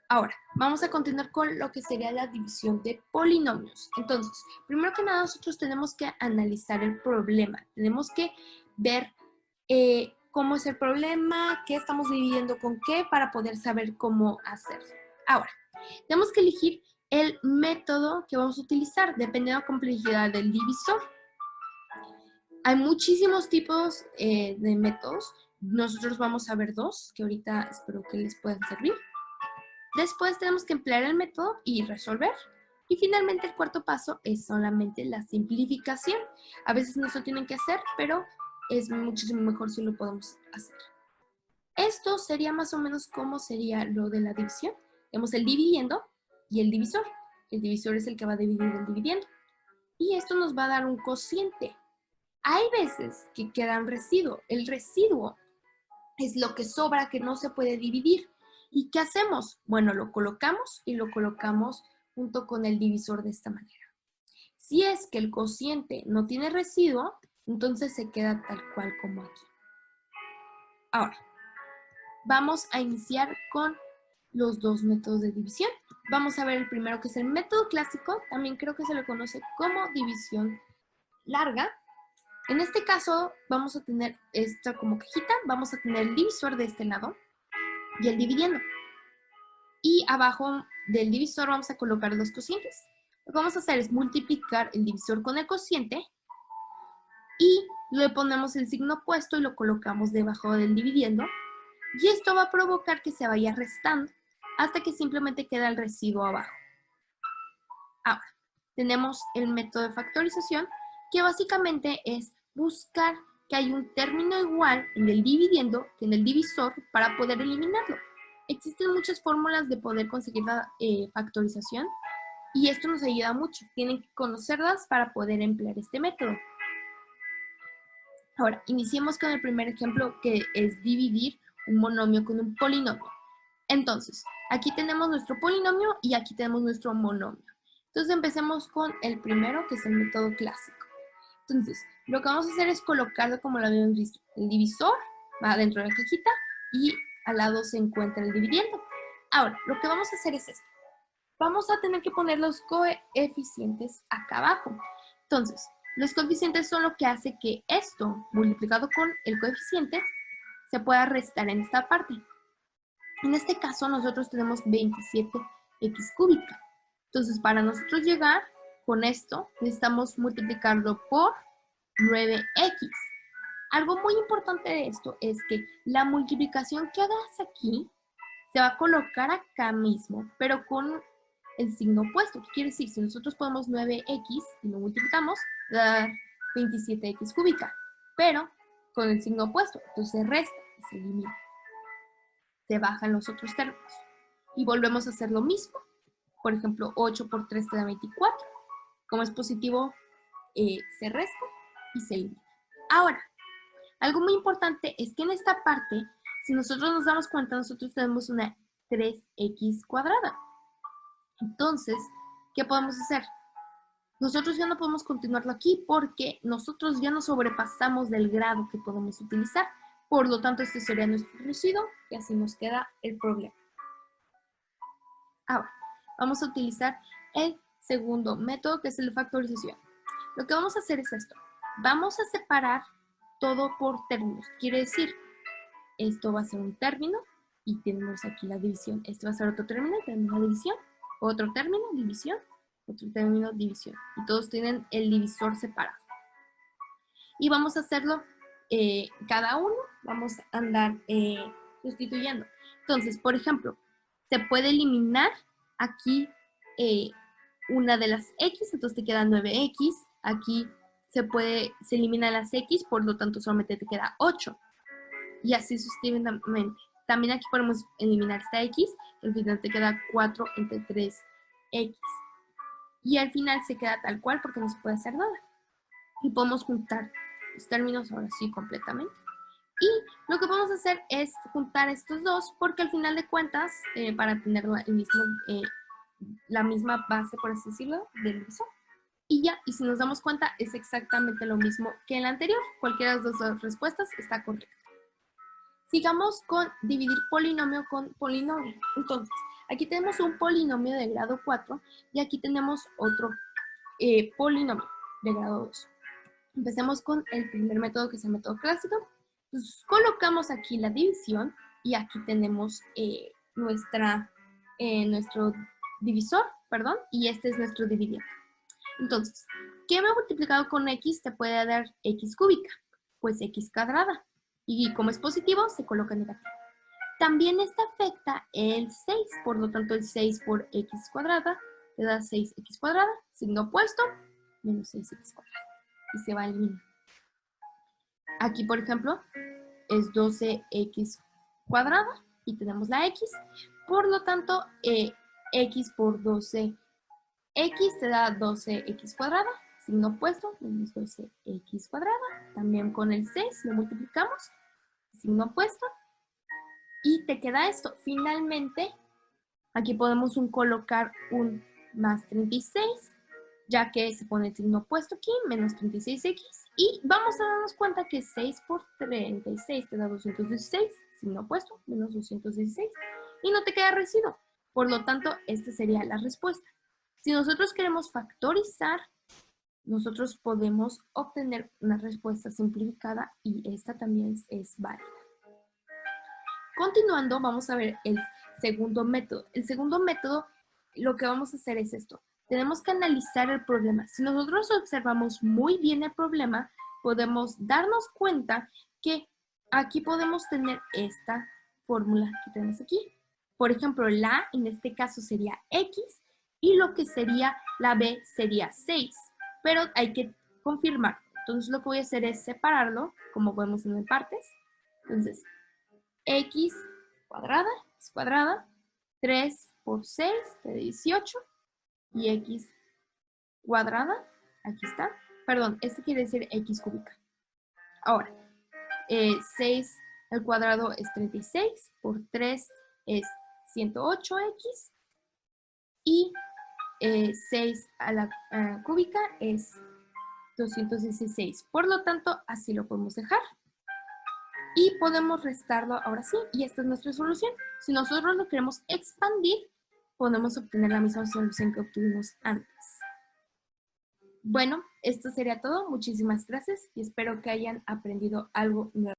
Ahora, vamos a continuar con lo que sería la división de polinomios. Entonces, primero que nada, nosotros tenemos que analizar el problema. Tenemos que ver cómo es el problema, qué estamos dividiendo con qué, para poder saber cómo hacerlo. Ahora, tenemos que elegir el método que vamos a utilizar, dependiendo de la complejidad del divisor. Hay muchísimos tipos de métodos. Nosotros vamos a ver dos, que ahorita espero que les puedan servir. Después tenemos que emplear el método y resolver. Y finalmente el cuarto paso es solamente la simplificación. A veces no se tienen que hacer, pero es muchísimo mejor si lo podemos hacer. Esto sería más o menos como sería lo de la división. Tenemos el dividiendo y el divisor. El divisor es el que va a dividir el dividiendo. Y esto nos va a dar un cociente. Hay veces que queda un residuo. El residuo es lo que sobra que no se puede dividir. ¿Y qué hacemos? Bueno, lo colocamos y lo colocamos junto con el divisor de esta manera. Si es que el cociente no tiene residuo, entonces se queda tal cual como aquí. Ahora, vamos a iniciar con los dos métodos de división. Vamos a ver el primero, que es el método clásico. También creo que se le conoce como división larga. En este caso, vamos a tener esta como cajita. Vamos a tener el divisor de este lado y el dividiendo. Y abajo del divisor vamos a colocar los cocientes. Lo que vamos a hacer es multiplicar el divisor con el cociente y le ponemos el signo opuesto y lo colocamos debajo del dividiendo. Y esto va a provocar que se vaya restando hasta que simplemente queda el residuo abajo. Ahora, tenemos el método de factorización, que básicamente es buscar que hay un término igual en el dividiendo que en el divisor para poder eliminarlo. Existen muchas fórmulas de poder conseguir la factorización y esto nos ayuda mucho. Tienen que conocerlas para poder emplear este método. Ahora, iniciemos con el primer ejemplo, que es dividir un monomio con un polinomio. Entonces, aquí tenemos nuestro polinomio y aquí tenemos nuestro monomio. Entonces, empecemos con el primero, que es el método clásico. Entonces, lo que vamos a hacer es colocarlo como lo habíamos visto. El divisor va dentro de la cajita y al lado se encuentra el dividiendo. Ahora, lo que vamos a hacer es esto. Vamos a tener que poner los coeficientes acá abajo. Entonces, los coeficientes son lo que hace que esto, multiplicado con el coeficiente, se pueda restar en esta parte. En este caso, nosotros tenemos 27x cúbica. Entonces, para nosotros llegar con esto, necesitamos multiplicarlo por 9x. Algo muy importante de esto es que la multiplicación que hagas aquí se va a colocar acá mismo, pero con el signo opuesto. ¿Qué quiere decir? Si nosotros ponemos 9x y lo multiplicamos, va a dar 27x cúbica, pero con el signo opuesto. Entonces se resta y se elimina. Se bajan los otros términos. Y volvemos a hacer lo mismo. Por ejemplo, 8 por 3 te da 24. Como es positivo, se resta y se elimina. Ahora, algo muy importante es que en esta parte, si nosotros nos damos cuenta, nosotros tenemos una 3x cuadrada. Entonces, ¿qué podemos hacer? Nosotros ya no podemos continuarlo aquí porque nosotros ya nos sobrepasamos del grado que podemos utilizar. Por lo tanto, este sería nuestro residuo y así nos queda el problema. Ahora, vamos a utilizar el segundo método, que es el de factorización. Lo que vamos a hacer es esto. Vamos a separar todo por términos. Quiere decir, esto va a ser un término y tenemos aquí la división. Este va a ser otro término, tenemos la división. Otro término, división. Otro término, división. Y todos tienen el divisor separado. Y vamos a hacerlo cada uno. Vamos a andar sustituyendo. Entonces, por ejemplo, se puede eliminar aquí una de las x, entonces te queda 9x. Aquí se elimina las x, por lo tanto solamente te queda 8. Y así sucesivamente. También aquí podemos eliminar esta x, al final te queda 4 entre 3x. Y al final se queda tal cual porque no se puede hacer nada. Y podemos juntar los términos ahora sí completamente. Y lo que vamos a hacer es juntar estos dos porque al final de cuentas, para tener la misma base, por así decirlo, del divisor. Y ya, y si nos damos cuenta, es exactamente lo mismo que en la anterior. Cualquiera de las dos respuestas está correcta. Sigamos con dividir polinomio con polinomio. Entonces, Aquí tenemos un polinomio de grado 4 y aquí tenemos otro polinomio de grado 2. Empecemos con el primer método, que es el método clásico. Entonces, colocamos aquí la división y aquí tenemos nuestro divisor, perdón, y este es nuestro dividiendo. Entonces, ¿qué me he multiplicado con x te puede dar x cúbica? Pues x cuadrada. Y como es positivo, se coloca negativo. También esta afecta el 6, por lo tanto el 6 por x cuadrada te da 6x cuadrada, signo opuesto, menos 6x cuadrada. Y se va a eliminar. Aquí, por ejemplo, es 12x cuadrada y tenemos la x. Por lo tanto, x por 12x te da 12x cuadrada, signo opuesto, menos 12x cuadrada. También con el 6 lo multiplicamos, signo opuesto. Y te queda esto. Finalmente, aquí podemos colocar un más 36, ya que se pone el signo opuesto aquí, menos 36x. Y vamos a darnos cuenta que 6 por 36 te da 216, signo opuesto, menos 216. Y no te queda residuo. Por lo tanto, esta sería la respuesta. Si nosotros queremos factorizar, nosotros podemos obtener una respuesta simplificada y esta también es válida. Continuando, vamos a ver el segundo método. El segundo método, lo que vamos a hacer es esto. Tenemos que analizar el problema. Si nosotros observamos muy bien el problema, podemos darnos cuenta que aquí podemos tener esta fórmula que tenemos aquí. Por ejemplo, la A en este caso sería X y lo que sería la B sería 6. Pero hay que confirmar. Entonces lo que voy a hacer es separarlo, como podemos en partes. Entonces, x cuadrada, 3 por 6 de 18 y x cuadrada, aquí está, perdón, este quiere decir x cúbica. Ahora, 6 al cuadrado es 36, por 3 es 108x y 6 a la cúbica es 216. Por lo tanto, así lo podemos dejar. Y podemos restarlo ahora sí, y esta es nuestra solución. Si nosotros lo queremos expandir, podemos obtener la misma solución que obtuvimos antes. Bueno, esto sería todo. Muchísimas gracias y espero que hayan aprendido algo nuevo.